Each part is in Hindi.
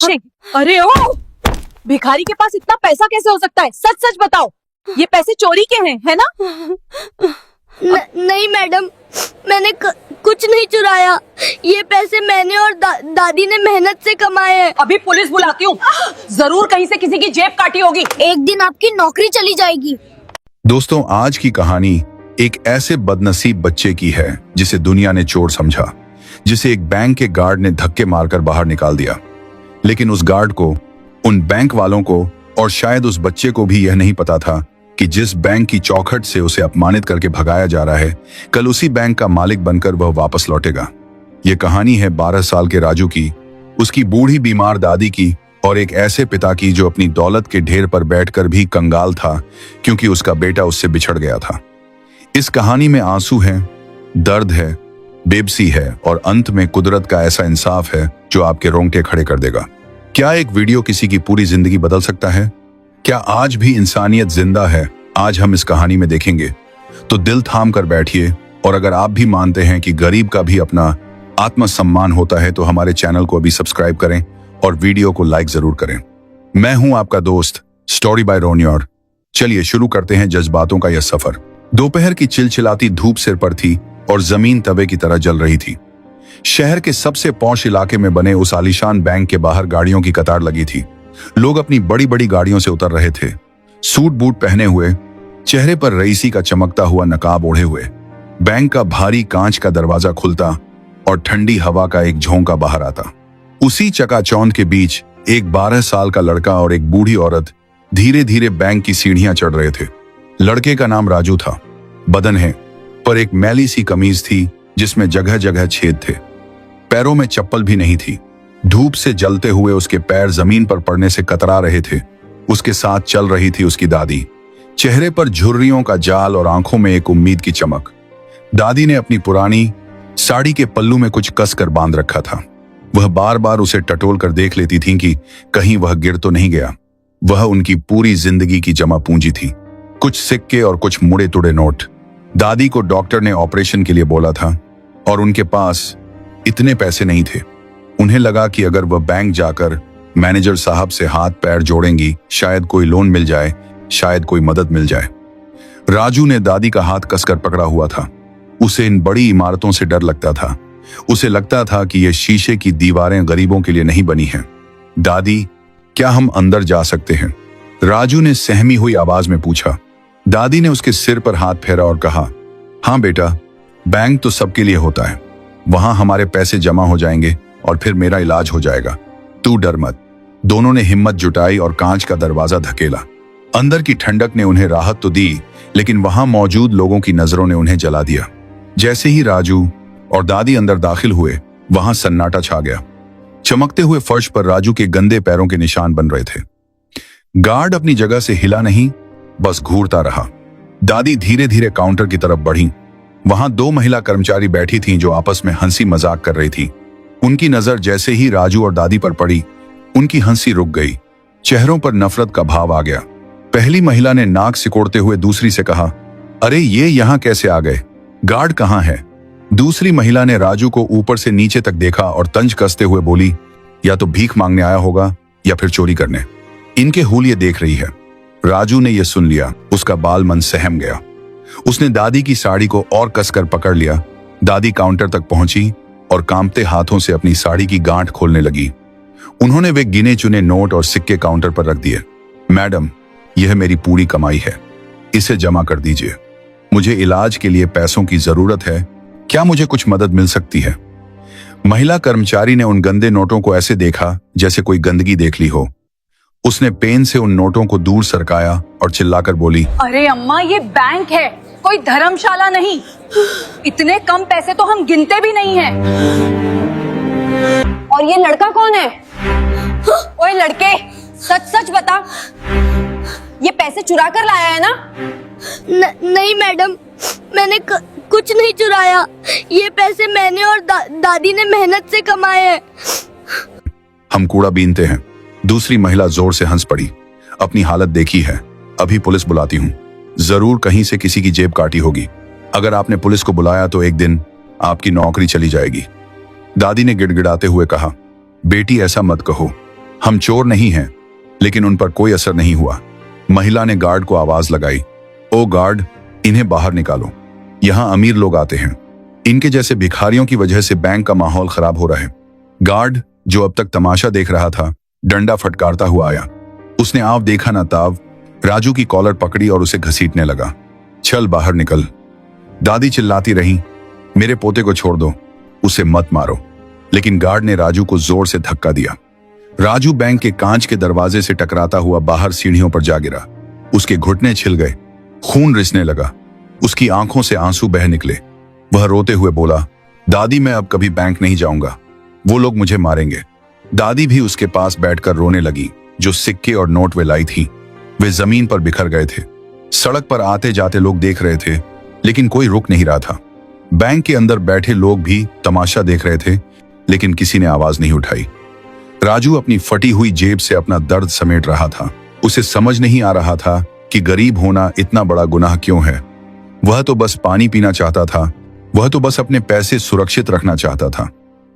छी, अरे ओ भिखारी के पास इतना पैसा कैसे हो सकता है? सच सच बताओ, ये पैसे चोरी के हैं, है ना? नहीं मैडम, मैंने कुछ नहीं चुराया। ये पैसे मैंने और दादी ने मेहनत से कमाए हैं। अभी पुलिस बुलाती हूँ, जरूर कहीं से किसी की जेब काटी होगी। एक दिन आपकी नौकरी चली जाएगी। दोस्तों, आज की कहानी एक ऐसे बदनसीब बच्चे की है जिसे दुनिया ने चोर समझा, जिसे एक बैंक के गार्ड ने धक्के मारकर बाहर निकाल दिया। लेकिन उस गार्ड को, उन बैंक वालों को और शायद उस बच्चे को भी यह नहीं पता था कि जिस बैंक की चौखट से उसे अपमानित करके भगाया जा रहा है, कल उसी बैंक का मालिक बनकर वह वापस लौटेगा। यह कहानी है 12 साल के राजू की, उसकी बूढ़ी बीमार दादी की और एक ऐसे पिता की जो अपनी दौलत के ढेर पर बैठकर भी कंगाल था क्योंकि उसका बेटा उससे बिछड़ गया था। इस कहानी में आंसू है, दर्द है, बेबसी है और अंत में कुदरत का ऐसा इंसाफ है जो आपके रोंगटे खड़े कर देगा। क्या एक वीडियो किसी की पूरी जिंदगी बदल सकता है? क्या आज भी इंसानियत जिंदा है? आज हम इस कहानी में देखेंगे। तो दिल थाम कर बैठिए, और अगर आप भी मानते हैं कि गरीब का भी अपना आत्मसम्मान होता है तो हमारे चैनल को अभी सब्सक्राइब करें और वीडियो को लाइक जरूर करें। मैं हूं आपका दोस्त स्टोरी बाय रोनियर। चलिए शुरू करते हैं जज्बातों का यह सफर। दोपहर की चिलचिलाती धूप सिर पर थी और जमीन तवे की तरह जल रही थी। शहर के सबसे पॉश इलाके में बने उस आलीशान बैंक के बाहर गाड़ियों की कतार लगी थी। लोग अपनी बड़ी बड़ी गाड़ियों से उतर रहे थे, सूट बूट पहने हुए, चेहरे पर रईसी का चमकता हुआ नकाब ओढ़े हुए। बैंक का भारी कांच का दरवाजा खुलता और ठंडी हवा का एक झोंका बाहर आता। उसी चकाचौंध के बीच एक 12 साल का लड़का और एक बूढ़ी औरत धीरे धीरे बैंक की सीढ़ियां चढ़ रहे थे। लड़के का नाम राजू था। बदन है, पर एक मैली सी कमीज थी जिसमें जगह जगह छेद थे। पैरों में चप्पल भी नहीं थी। धूप से जलते हुए उसके पैर जमीन पर पड़ने से कतरा रहे थे। उसके साथ चल रही थी उसकी दादी, चेहरे पर झुर्रियों का जाल और आंखों में एक उम्मीद की चमक। दादी ने अपनी पुरानी साड़ी के पल्लू में कुछ कसकर बांध रखा था। वह बार बार उसे टटोल कर देख लेती थी कि कहीं वह गिर तो नहीं गया। वह उनकी पूरी जिंदगी की जमा पूंजी थी, कुछ सिक्के और कुछ मुड़े तुड़े नोट। दादी को डॉक्टर ने ऑपरेशन के लिए बोला था और उनके पास इतने पैसे नहीं थे। उन्हें लगा कि अगर वह बैंक जाकर मैनेजर साहब से हाथ पैर जोड़ेंगी, शायद कोई लोन मिल जाए, शायद कोई मदद मिल जाए। राजू ने दादी का हाथ कसकर पकड़ा हुआ था। उसे इन बड़ी इमारतों से डर लगता था। उसे लगता था कि ये शीशे की दीवारें गरीबों के लिए नहीं बनी हैं। दादी, क्या हम अंदर जा सकते हैं? राजू ने सहमी हुई आवाज में पूछा। दादी ने उसके सिर पर हाथ फेरा और कहा, हाँ बेटा, बैंक तो सबके लिए होता है। वहां हमारे पैसे जमा हो जाएंगे और फिर मेरा इलाज हो जाएगा। तू डर मत। दोनों ने हिम्मत जुटाई और कांच का दरवाजा धकेला। अंदर की ठंडक ने उन्हें राहत तो दी, लेकिन वहां मौजूद लोगों की नजरों ने उन्हें जला दिया। जैसे ही राजू और दादी अंदर दाखिल हुए, वहां सन्नाटा छा गया। चमकते हुए फर्श पर राजू के गंदे पैरों के निशान बन रहे थे। गार्ड अपनी जगह से हिला नहीं, बस घूरता रहा। दादी धीरे धीरे काउंटर की तरफ बढ़ी। वहां 2 महिला कर्मचारी बैठी थीं जो आपस में हंसी मजाक कर रही थी। उनकी नजर जैसे ही राजू और दादी पर पड़ी, उनकी हंसी रुक गई। चेहरों पर नफरत का भाव आ गया। पहली महिला ने नाक सिकोड़ते हुए दूसरी से कहा, अरे ये यहां कैसे आ गए? गार्ड कहां है? दूसरी महिला ने राजू को ऊपर से नीचे तक देखा और तंज कसते हुए बोली, या तो भीख मांगने आया होगा या फिर चोरी करने। इनके हुलिये देख रही है। राजू ने यह सुन लिया। उसका बाल मन सहम गया। उसने दादी की साड़ी को और कसकर पकड़ लिया। दादी काउंटर तक पहुंची और कांपते हाथों से अपनी साड़ी की गांठ खोलने लगी। उन्होंने वे गिने चुने नोट और सिक्के काउंटर पर रख दिए। मैडम, यह मेरी पूरी कमाई है, इसे जमा कर दीजिए। मुझे इलाज के लिए पैसों की जरूरत है, क्या मुझे कुछ मदद मिल सकती है? महिला कर्मचारी ने उन गंदे नोटों को ऐसे देखा जैसे कोई गंदगी देख ली हो। उसने पेन से उन नोटों को दूर सरकाया और चिल्लाकर बोली, अरे अम्मा, ये बैंक है, कोई धर्मशाला नहीं। इतने कम पैसे तो हम गिनते भी नहीं हैं। और ये लड़का कौन है? ओए लड़के, सच सच बता, ये पैसे चुरा कर लाया है ना? नहीं मैडम, मैंने कुछ नहीं चुराया। ये पैसे मैंने और दादी ने मेहनत से कमाए हैं। हम कूड़ा बीनते हैं। दूसरी महिला जोर से हंस पड़ी। अपनी हालत देखी है, अभी पुलिस बुलाती हूँ। जरूर कहीं से किसी की जेब काटी होगी। अगर आपने पुलिस को बुलाया तो एक दिन आपकी नौकरी चली जाएगी। दादी ने गिड़गिड़ाते हुए कहा, बेटी ऐसा मत कहो, हम चोर नहीं हैं। लेकिन उन पर कोई असर नहीं हुआ। महिला ने गार्ड को आवाज लगाई, ओ गार्ड, इन्हें बाहर निकालो, यहां अमीर लोग आते हैं। इनके जैसे भिखारियों की वजह से बैंक का माहौल खराब हो रहा है। गार्ड, जो अब तक तमाशा देख रहा था, डंडा फटकारता हुआ आया। उसने आव देखा ना ताव राजू की कॉलर पकड़ी और उसे घसीटने लगा। चल बाहर निकल। दादी चिल्लाती रही, मेरे पोते को छोड़ दो, उसे मत मारो। लेकिन गार्ड ने राजू को जोर से धक्का दिया। राजू बैंक के कांच के दरवाजे से टकराता हुआ बाहर सीढ़ियों पर जा गिरा। उसके घुटने छिल गए, खून रिसने लगा, उसकी आंखों से आंसू बह निकले। वह रोते हुए बोला, दादी मैं अब कभी बैंक नहीं जाऊंगा, वो लोग मुझे मारेंगे। दादी भी उसके पास बैठकर रोने लगी। जो सिक्के और नोट वे लाई थी वे जमीन पर बिखर गए थे। सड़क पर आते जाते लोग देख रहे थे, लेकिन कोई रुक नहीं रहा था। बैंक के अंदर बैठे लोग भी तमाशा देख रहे थे, लेकिन किसी ने आवाज नहीं उठाई। राजू अपनी फटी हुई जेब से अपना दर्द समेट रहा था। उसे समझ नहीं आ रहा था कि गरीब होना इतना बड़ा गुनाह क्यों है। वह तो बस पानी पीना चाहता था, वह तो बस अपने पैसे सुरक्षित रखना चाहता था।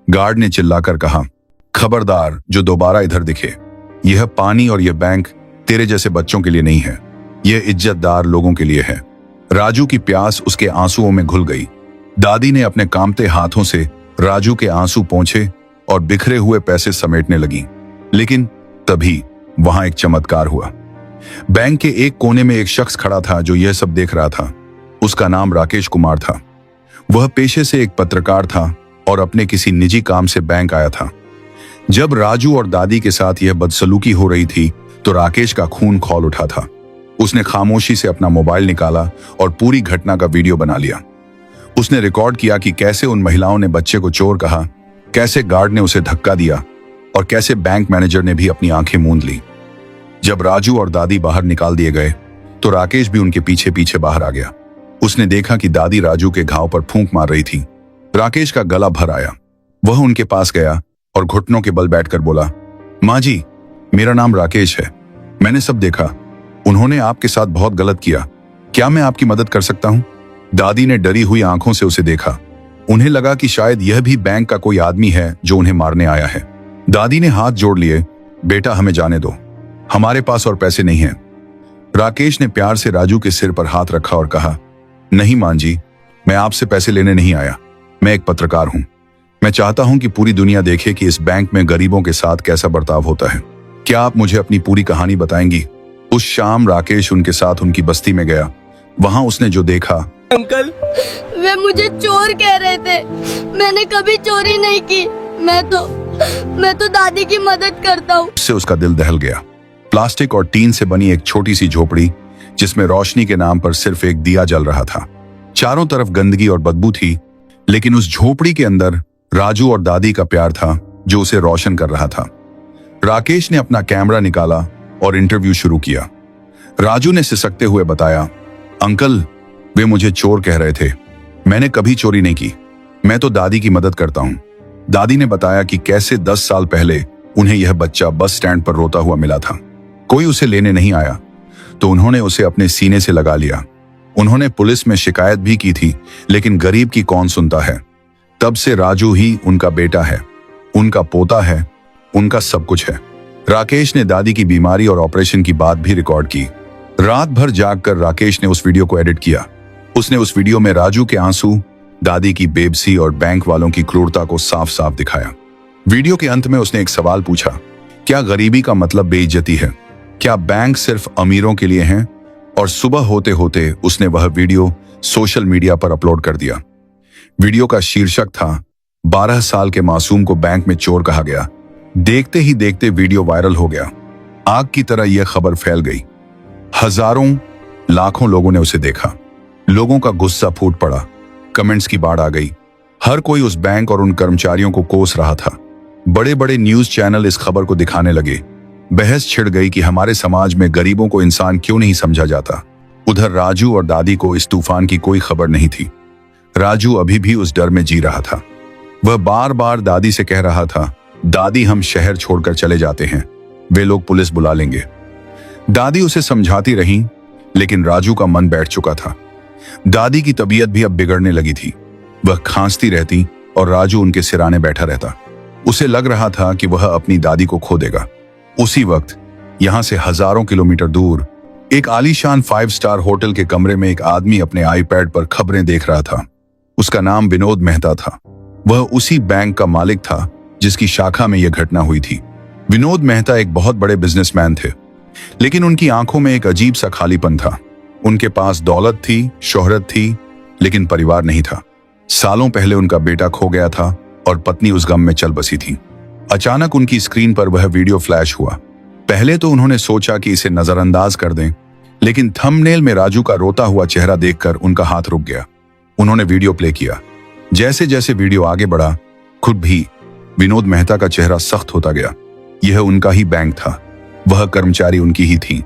गार्ड ने चिल्लाकर कहा, खबरदार, जो दोबारा इधर दिखे, यह पानी और यह बैंक तेरे जैसे बच्चों के लिए नहीं है, यह इज्जतदार लोगों के लिए है। राजू की प्यास उसके आंसुओं में घुल गई। दादी ने अपने कांपते हाथों से राजू के आंसू पोंछे और बिखरे हुए पैसे समेटने लगी। लेकिन तभी वहां एक चमत्कार हुआ। बैंक के एक कोने में एक शख्स खड़ा था जो यह सब देख रहा था। उसका नाम राकेश कुमार था। वह पेशे से एक पत्रकार था और अपने किसी निजी काम से बैंक आया था। जब राजू और दादी के साथ यह बदसलूकी हो रही थी तो राकेश का खून खौल उठा था। उसने खामोशी से अपना मोबाइल निकाला और पूरी घटना का वीडियो बना लिया। उसने रिकॉर्ड किया कि कैसे उन महिलाओं ने बच्चे को चोर कहा, कैसे गार्ड ने उसे धक्का दिया और कैसे बैंक मैनेजर ने भी अपनी आंखें मूंद ली। जब राजू और दादी बाहर निकाल दिए गए तो राकेश भी उनके पीछे पीछे बाहर आ गया। उसने देखा कि दादी राजू के घाव पर फूंक मार रही थी। राकेश का गला भर आया। वह उनके पास गया और घुटनों के बल बैठकर बोला, माँ जी, मेरा नाम राकेश है, मैंने सब देखा, उन्होंने आपके साथ बहुत गलत किया, क्या मैं आपकी मदद कर सकता हूँ? दादी ने डरी हुई आंखों से उसे देखा। उन्हें लगा कि शायद यह भी बैंक का कोई आदमी है जो उन्हें मारने आया है। दादी ने हाथ जोड़ लिए, बेटा हमें जाने दो, हमारे पास और पैसे नहीं हैं। राकेश ने प्यार से राजू के सिर पर हाथ रखा और कहा, नहीं मां जी, मैं आपसे पैसे लेने नहीं आया, मैं एक पत्रकार हूं। मैं चाहता हूं कि पूरी दुनिया देखे कि इस बैंक में गरीबों के साथ कैसा बर्ताव होता है। क्या आप मुझे अपनी पूरी कहानी बताएंगी? उस शाम राकेश उनके साथ उनकी बस्ती में गया। वहां उसने जो देखा, अंकल, वे मुझे चोर कह रहे थे, मैंने कभी चोरी नहीं की, मैं तो दादी की मदद करता हूँ। उससे उसका दिल दहल गया। प्लास्टिक और टीन से बनी एक छोटी सी झोपड़ी जिसमें रोशनी के नाम पर सिर्फ एक दिया जल रहा था। चारों तरफ गंदगी और बदबू थी, लेकिन उस झोपड़ी के अंदर राजू और दादी का प्यार था जो उसे रोशन कर रहा था। राकेश ने अपना कैमरा निकाला और इंटरव्यू शुरू किया। राजू ने सिसकते हुए बताया, अंकल, वे मुझे चोर कह रहे थे, मैंने कभी चोरी नहीं की, मैं तो दादी की मदद करता हूं। दादी ने बताया कि कैसे 10 साल पहले उन्हें यह बच्चा बस स्टैंड पर रोता हुआ मिला था। कोई उसे लेने नहीं आया तो उन्होंने उसे अपने सीने से लगा लिया। उन्होंने पुलिस में शिकायत भी की थी, लेकिन गरीब की कौन सुनता है। तब से राजू ही उनका बेटा है, उनका पोता है, उनका सब कुछ है। राकेश ने दादी की बीमारी और ऑपरेशन की बात भी रिकॉर्ड की। रात भर जागकर राकेश ने उस वीडियो को एडिट किया। उसने उस वीडियो में राजू के आंसू, दादी की बेबसी और बैंक वालों की क्रूरता को साफ साफ दिखाया। वीडियो के अंत में उसने एक सवाल पूछा, क्या गरीबी का मतलब बेइज्जती है? क्या बैंक सिर्फ अमीरों के लिए हैं? और सुबह होते होते उसने वह वीडियो सोशल मीडिया पर अपलोड कर दिया। वीडियो का शीर्षक था, 12 साल के मासूम को बैंक में चोर कहा गया। देखते ही देखते वीडियो वायरल हो गया। आग की तरह यह खबर फैल गई। हजारों लाखों लोगों ने उसे देखा। लोगों का गुस्सा फूट पड़ा, कमेंट्स की बाढ़ आ गई। हर कोई उस बैंक और उन कर्मचारियों को कोस रहा था। बड़े बड़े न्यूज चैनल इस खबर को दिखाने लगे। बहस छिड़ गई कि हमारे समाज में गरीबों को इंसान क्यों नहीं समझा जाता। उधर राजू और दादी को इस तूफान की कोई खबर नहीं थी। राजू अभी भी उस डर में जी रहा था। वह बार बार दादी से कह रहा था, दादी हम शहर छोड़कर चले जाते हैं, वे लोग पुलिस बुला लेंगे। दादी उसे समझाती रही, लेकिन राजू का मन बैठ चुका था। दादी की तबीयत भी अब बिगड़ने लगी थी। वह खांसती रहती और राजू उनके सिराने बैठा रहता। उसे लग रहा था कि वह अपनी दादी को खो देगा। उसी वक्त यहां से हजारों किलोमीटर दूर एक आलीशान 5 स्टार होटल के कमरे में एक आदमी अपने आईपैड पर खबरें देख रहा था। उसका नाम विनोद मेहता था। वह उसी बैंक का मालिक था जिसकी शाखा में यह घटना हुई थी। विनोद मेहता एक बहुत बड़े बिजनेसमैन थे, लेकिन उनकी आंखों में एक अजीब सा खालीपन था। उनके पास दौलत थी, शोहरत थी, लेकिन परिवार नहीं था। सालों पहले उनका बेटा खो गया था और पत्नी उस गम में चल बसी थी। अचानक उनकी स्क्रीन पर वह वीडियो फ्लैश हुआ। पहले तो उन्होंने सोचा कि इसे नजरअंदाज कर दें, लेकिन थंबनेल में राजू का रोता हुआ चेहरा देखकर उनका हाथ रुक गया। उन्होंने वीडियो प्ले किया। जैसे जैसे वीडियो आगे बढ़ा, खुद भी विनोद मेहता का चेहरा सख्त होता गया। यह उनका ही बैंक था, वह कर्मचारी उनकी ही थी।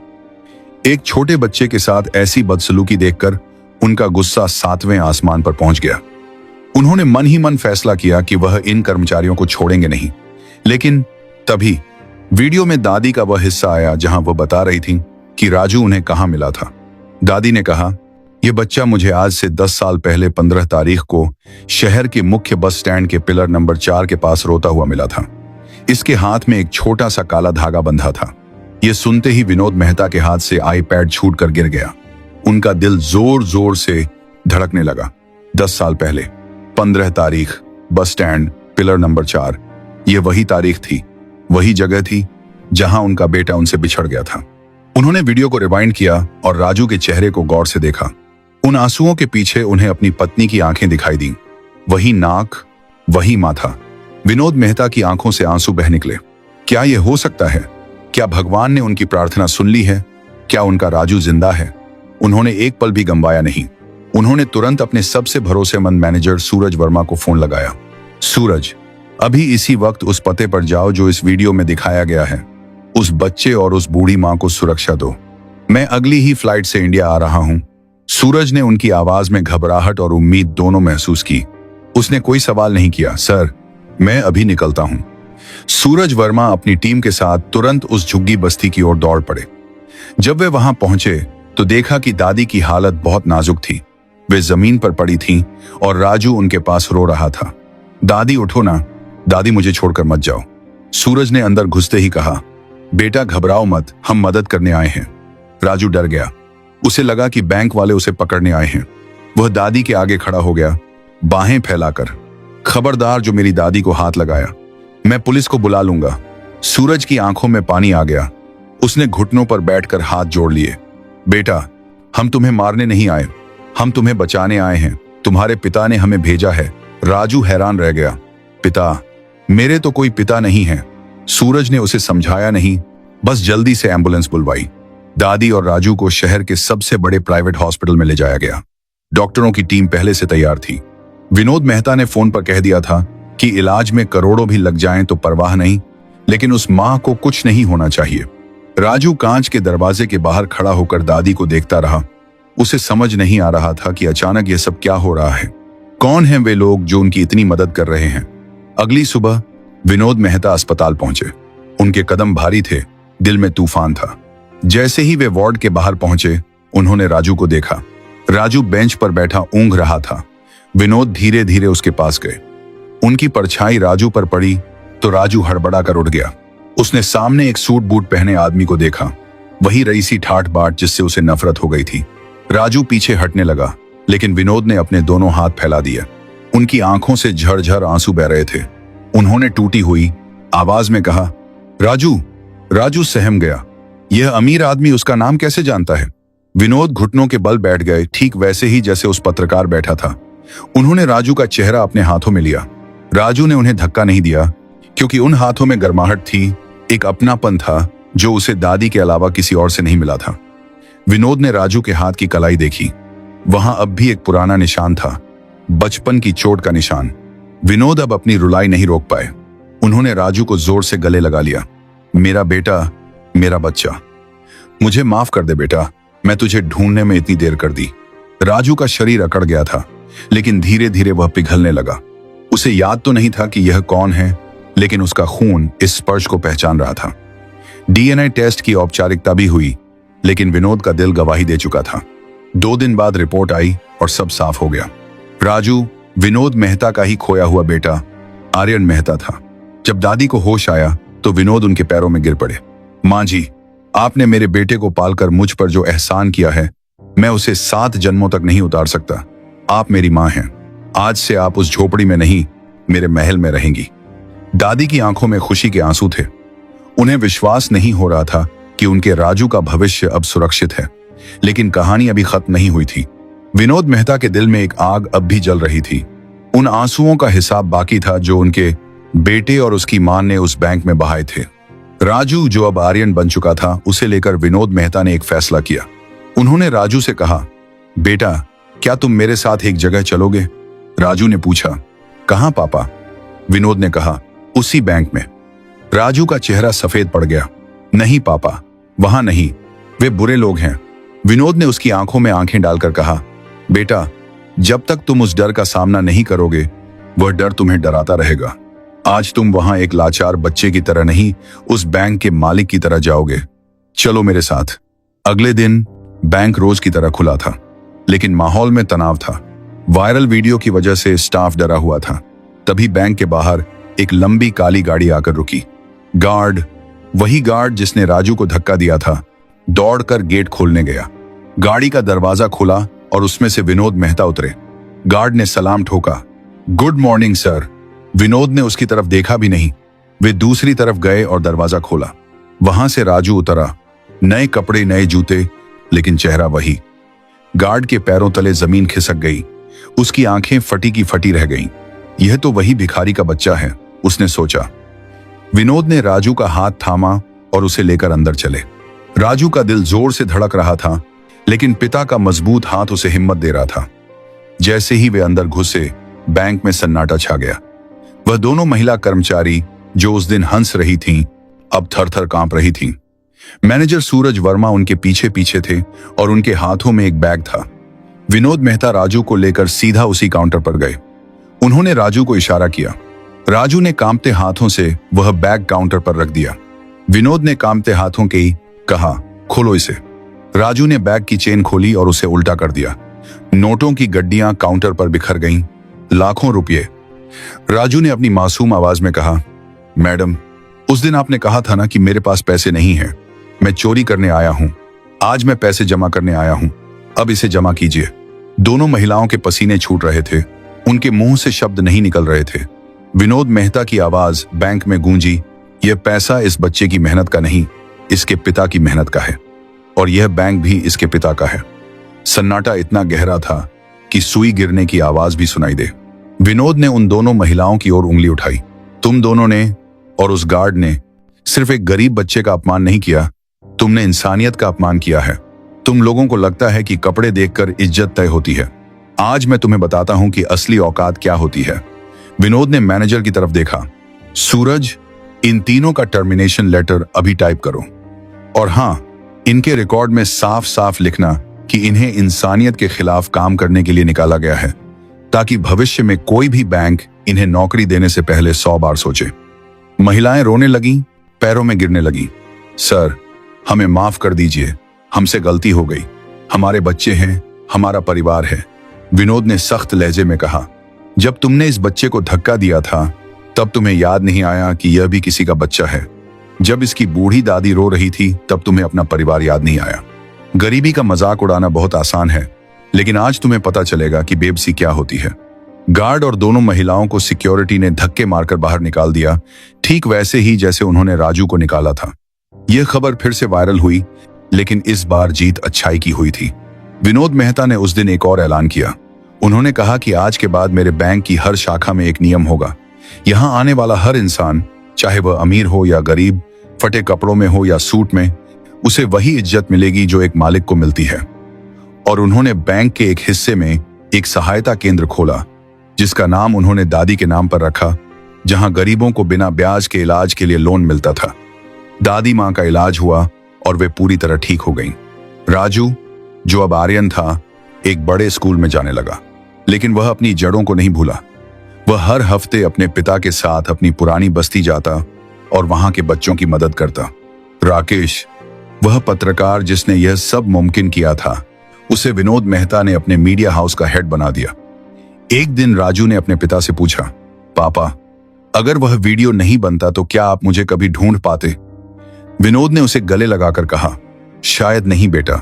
एक छोटे बच्चे के साथ ऐसी बदसलूकी देखकर उनका गुस्सा 7वें आसमान पर पहुंच गया। उन्होंने मन ही मन फैसला किया कि वह इन कर्मचारियों को छोड़ेंगे नहीं। लेकिन तभी वीडियो में दादी का वह हिस्सा आया जहां वह बता रही थी कि राजू उन्हें कहां मिला था। दादी ने कहा, यह बच्चा मुझे आज से 10 साल पहले 15 तारीख को शहर के मुख्य बस स्टैंड के पिलर नंबर 4 के पास रोता हुआ मिला था। इसके हाथ में एक छोटा सा काला धागा बंधा था। यह सुनते ही विनोद मेहता के हाथ से आईपैड छूटकर गिर गया। उनका दिल जोर जोर से धड़कने लगा। 10 साल पहले 15 तारीख, बस स्टैंड, पिलर नंबर 4। यह वही तारीख थी, वही जगह थी जहां उनका बेटा उनसे बिछड़ गया था। उन्होंने वीडियो को रिवाइंड किया और राजू के चेहरे को गौर से देखा। उन आंसुओं के पीछे उन्हें अपनी पत्नी की आंखें दिखाई दी। वही नाक, वही माथा। विनोद मेहता की आंखों से आंसू बह निकले। क्या यह हो सकता है? क्या भगवान ने उनकी प्रार्थना सुन ली है? क्या उनका राजू जिंदा है? उन्होंने एक पल भी गंवाया नहीं। उन्होंने तुरंत अपने सबसे भरोसेमंद मैनेजर सूरज वर्मा को फोन लगाया। सूरज, अभी इसी वक्त उस पते पर जाओ जो इस वीडियो में दिखाया गया है। उस बच्चे और उस बूढ़ी मां को सुरक्षा दो। मैं अगली ही फ्लाइट से इंडिया आ रहा हूं। सूरज ने उनकी आवाज में घबराहट और उम्मीद दोनों महसूस की। उसने कोई सवाल नहीं किया। सर, मैं अभी निकलता हूं। सूरज वर्मा अपनी टीम के साथ तुरंत उस झुग्गी बस्ती की ओर दौड़ पड़े। जब वे वहां पहुंचे तो देखा कि दादी की हालत बहुत नाजुक थी। वे जमीन पर पड़ी थीं और राजू उनके पास रो रहा था। दादी उठो ना, दादी मुझे छोड़कर मत जाओ। सूरज ने अंदर घुसते ही कहा, बेटा घबराओ मत, हम मदद करने आए हैं। राजू डर गया। उसे लगा कि बैंक वाले उसे पकड़ने आए हैं। वह दादी के आगे खड़ा हो गया, बाहें फैलाकर। खबरदार जो मेरी दादी को हाथ लगाया, मैं पुलिस को बुला लूंगा। सूरज की आंखों में पानी आ गया। उसने घुटनों पर बैठकर हाथ जोड़ लिए। बेटा, हम तुम्हें मारने नहीं आए, हम तुम्हें बचाने आए हैं। तुम्हारे पिता ने हमें भेजा है। राजू हैरान रह गया। पिता? मेरे तो कोई पिता नहीं है। सूरज ने उसे समझाया नहीं, बस जल्दी से एम्बुलेंस बुलवाई। दादी और राजू को शहर के सबसे बड़े प्राइवेट हॉस्पिटल में ले जाया गया। डॉक्टरों की टीम पहले से तैयार थी। विनोद मेहता ने फोन पर कह दिया था कि इलाज में करोड़ों भी लग जाएं तो परवाह नहीं, लेकिन उस मां को कुछ नहीं होना चाहिए। राजू कांच के दरवाजे के बाहर खड़ा होकर दादी को देखता रहा। उसे समझ नहीं आ रहा था कि अचानक यह सब क्या हो रहा है। कौन हैं वे लोग जो उनकी इतनी मदद कर रहे हैं? अगली सुबह विनोद मेहता अस्पताल पहुंचे। उनके कदम भारी थे, दिल में तूफान था। जैसे ही वे वार्ड के बाहर पहुंचे, उन्होंने राजू को देखा। राजू बेंच पर बैठा ऊंघ रहा था। विनोद धीरे धीरे उसके पास गए। उनकी परछाई राजू पर पड़ी तो राजू हड़बड़ा कर उठ गया। उसने सामने एक सूट बूट पहने आदमी को देखा, वही रईसी ठाठ बाट जिससे उसे नफरत हो गई थी। राजू पीछे हटने लगा, लेकिन विनोद ने अपने दोनों हाथ फैला दिए। उनकी आंखों से झरझर आंसू बह रहे थे। उन्होंने टूटी हुई आवाज में कहा, राजू। राजू सहम गया। यह अमीर आदमी उसका नाम कैसे जानता है? विनोद घुटनों के बल बैठ गए, ठीक वैसे ही जैसे उस पत्रकार बैठा था। उन्होंने राजू का चेहरा अपने हाथों में लिया। राजू ने उन्हें धक्का नहीं दिया, क्योंकि उन हाथों में गर्माहट थी, एक अपनापन था जो उसे दादी के अलावा किसी और से नहीं मिला था। विनोद ने राजू के हाथ की कलाई देखी। वहां अब भी एक पुराना निशान था, बचपन की चोट का निशान। विनोद अब अपनी रुलाई नहीं रोक पाए। उन्होंने राजू को जोर से गले लगा लिया। मेरा बेटा, मेरा बच्चा, मुझे माफ कर दे बेटा, मैं तुझे ढूंढने में इतनी देर कर दी। राजू का शरीर अकड़ गया था, लेकिन धीरे धीरे वह पिघलने लगा। उसे याद तो नहीं था कि यह कौन है, लेकिन उसका खून इस स्पर्श को पहचान रहा था। डीएनए टेस्ट की औपचारिकता भी हुई, लेकिन विनोद का दिल गवाही दे चुका था। 2 दिन बाद रिपोर्ट आई और सब साफ हो गया। राजू विनोद मेहता का ही खोया हुआ बेटा आर्यन मेहता था। जब दादी को होश आया तो विनोद उनके पैरों में गिर पड़े। माँ जी, आपने मेरे बेटे को पालकर मुझ पर जो एहसान किया है, मैं उसे 7 जन्मों तक नहीं उतार सकता। आप मेरी माँ हैं। आज से आप उस झोपड़ी में नहीं, मेरे महल में रहेंगी। दादी की आंखों में खुशी के आंसू थे। उन्हें विश्वास नहीं हो रहा था कि उनके राजू का भविष्य अब सुरक्षित है। लेकिन कहानी अभी खत्म नहीं हुई थी। विनोद मेहता के दिल में एक आग अब भी जल रही थी। उन आंसुओं का हिसाब बाकी था जो उनके बेटे और उसकी मां ने उस बैंक में बहाए थे। राजू, जो अब आर्यन बन चुका था, उसे लेकर विनोद मेहता ने एक फैसला किया। उन्होंने राजू से कहा, बेटा, क्या तुम मेरे साथ एक जगह चलोगे? राजू ने पूछा, कहां पापा? विनोद ने कहा, उसी बैंक में। राजू का चेहरा सफेद पड़ गया। नहीं पापा, वहां नहीं, वे बुरे लोग हैं। विनोद ने उसकी आंखों में आंखें डालकर कहा, बेटा, जब तक तुम उस डर का सामना नहीं करोगे, वह डर तुम्हें डराता रहेगा। आज तुम वहां एक लाचार बच्चे की तरह नहीं, उस बैंक के मालिक की तरह जाओगे। चलो मेरे साथ। अगले दिन बैंक रोज की तरह खुला था, लेकिन माहौल में तनाव था। वायरल वीडियो की वजह से स्टाफ डरा हुआ था। तभी बैंक के बाहर एक लंबी काली गाड़ी आकर रुकी। गार्ड, वही गार्ड जिसने राजू को धक्का दिया था, दौड़कर गेट खोलने गया। गाड़ी का दरवाजा खुला और उसमें से विनोद मेहता उतरे। गार्ड ने सलाम ठोका। Good morning sir. विनोद ने उसकी तरफ देखा भी नहीं। वे दूसरी तरफ गए और दरवाजा खोला। वहां से राजू उतरा। नए कपड़े, नए जूते, लेकिन चेहरा वही। गार्ड के पैरों तले जमीन खिसक गई। उसकी आंखें फटी की फटी रह गईं। यह तो वही भिखारी का बच्चा है, उसने सोचा। विनोद ने राजू का हाथ थामा और उसे लेकर अंदर चले। राजू का दिल जोर से धड़क रहा था, लेकिन पिता का मजबूत हाथ उसे हिम्मत दे रहा था। जैसे ही वे अंदर घुसे, बैंक में सन्नाटा छा गया। वह दोनों महिला कर्मचारी जो उस दिन हंस रही थीं, अब थर-थर कांप रही थीं। मैनेजर सूरज वर्मा उनके पीछे पीछे थे और उनके हाथों में एक बैग था। विनोद मेहता राजू को लेकर सीधा उसी काउंटर पर गए। उन्होंने राजू को इशारा किया। राजू ने कांपते हाथों से वह बैग काउंटर पर रख दिया। विनोद ने कांपते हाथों के ही कहा, खोलो इसे। राजू ने बैग की चेन खोली और उसे उल्टा कर दिया। नोटों की गड्डियां काउंटर पर बिखर गईं, लाखों रुपये। राजू ने अपनी मासूम आवाज में कहा, मैडम, उस दिन आपने कहा था ना कि मेरे पास पैसे नहीं हैं। मैं चोरी करने आया हूं। आज मैं पैसे जमा करने आया हूं। अब इसे जमा कीजिए। दोनों महिलाओं के पसीने छूट रहे थे। उनके मुंह से शब्द नहीं निकल रहे थे। विनोद मेहता की आवाज बैंक में गूंजी, यह पैसा इस बच्चे की मेहनत का नहीं, इसके पिता की मेहनत का है, और यह बैंक भी इसके पिता का है। सन्नाटा इतना गहरा था कि सुई गिरने की आवाज भी सुनाई दे। विनोद ने उन दोनों महिलाओं की ओर उंगली उठाई। तुम दोनों ने और उस गार्ड ने सिर्फ एक गरीब बच्चे का अपमान नहीं किया, तुमने इंसानियत का अपमान किया है। तुम लोगों को लगता है कि कपड़े देखकर इज्जत तय होती है। आज मैं तुम्हें बताता हूं कि असली औकात क्या होती है। विनोद ने मैनेजर की तरफ देखा। सूरज, इन तीनों का टर्मिनेशन लेटर अभी टाइप करो, और हां, इनके रिकॉर्ड में साफ साफ लिखना कि इन्हें इंसानियत के खिलाफ काम करने के लिए निकाला गया है, ताकि भविष्य में कोई भी बैंक इन्हें नौकरी देने से पहले 100 बार सोचे। महिलाएं रोने लगीं, पैरों में गिरने लगीं। सर, हमें माफ कर दीजिए, हमसे गलती हो गई। हमारे बच्चे हैं, हमारा परिवार है। विनोद ने सख्त लहजे में कहा, जब तुमने इस बच्चे को धक्का दिया था, तब तुम्हें याद नहीं आया कि यह भी किसी का बच्चा है। जब इसकी बूढ़ी दादी रो रही थी, तब तुम्हें अपना परिवार याद नहीं आया। गरीबी का मजाक उड़ाना बहुत आसान है, लेकिन आज तुम्हें पता चलेगा कि बेबसी क्या होती है। गार्ड और दोनों महिलाओं को सिक्योरिटी ने धक्के मारकर बाहर निकाल दिया, ठीक वैसे ही जैसे उन्होंने राजू को निकाला था। यह खबर फिर से वायरल हुई, लेकिन इस बार जीत अच्छाई की हुई थी। विनोद मेहता ने उस दिन एक और ऐलान किया। उन्होंने कहा कि आज के बाद मेरे बैंक की हर शाखा में एक नियम होगा। यहां आने वाला हर इंसान, चाहे वह अमीर हो या गरीब, फटे कपड़ों में हो या सूट में, उसे वही इज्जत मिलेगी जो एक मालिक को मिलती है। और उन्होंने बैंक के एक हिस्से में एक सहायता केंद्र खोला, जिसका नाम उन्होंने दादी के नाम पर रखा, जहां गरीबों को बिना ब्याज के इलाज के लिए लोन मिलता था। दादी मां का इलाज हुआ और वे पूरी तरह ठीक हो गईं। राजू, जो अब आर्यन था, एक बड़े स्कूल में जाने लगा, लेकिन वह अपनी जड़ों को नहीं भूला। वह हर हफ्ते अपने पिता के साथ अपनी पुरानी बस्ती जाता और वहां के बच्चों की मदद करता। राकेश, वह पत्रकार जिसने यह सब मुमकिन किया था, उसे विनोद मेहता ने अपने मीडिया हाउस का हेड बना दिया। एक दिन राजू ने अपने पिता से पूछा, पापा, अगर वह वीडियो नहीं बनता तो क्या आप मुझे कभी ढूंढ पाते? विनोद ने उसे गले लगाकर कहा, शायद नहीं बेटा,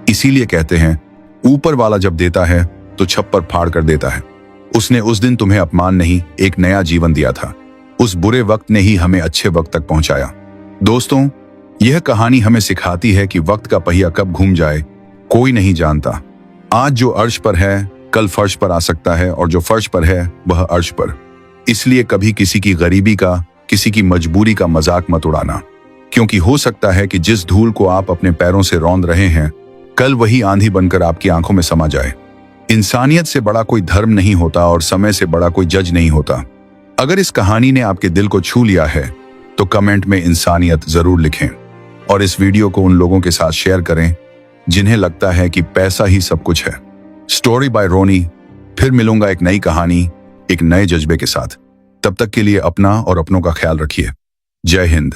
इसीलिए कहते हैं ऊपर वाला जब देता है तो छप्पर फाड़ कर देता है। उसने उस दिन तुम्हें अपमान नहीं, एक नया जीवन दिया था। उस बुरे वक्त ने ही हमें अच्छे वक्त तक पहुंचाया। दोस्तों, यह कहानी हमें सिखाती है कि वक्त का पहिया कब घूम जाए कोई नहीं जानता। आज जो अर्श पर है कल फर्श पर आ सकता है, और जो फर्श पर है वह अर्श पर। इसलिए कभी किसी की गरीबी का, किसी की मजबूरी का मजाक मत उड़ाना, क्योंकि हो सकता है कि जिस धूल को आप अपने पैरों से रौंद रहे हैं कल वही आंधी बनकर आपकी आंखों में समा जाए। इंसानियत से बड़ा कोई धर्म नहीं होता और समय से बड़ा कोई जज नहीं होता। अगर इस कहानी ने आपके दिल को छू लिया है तो कमेंट में इंसानियत जरूर लिखें, और इस वीडियो को उन लोगों के साथ शेयर करें जिन्हें लगता है कि पैसा ही सब कुछ है। स्टोरी बाय रोनी। फिर मिलूंगा एक नई कहानी, एक नए जज्बे के साथ। तब तक के लिए अपना और अपनों का ख्याल रखिए। जय हिंद।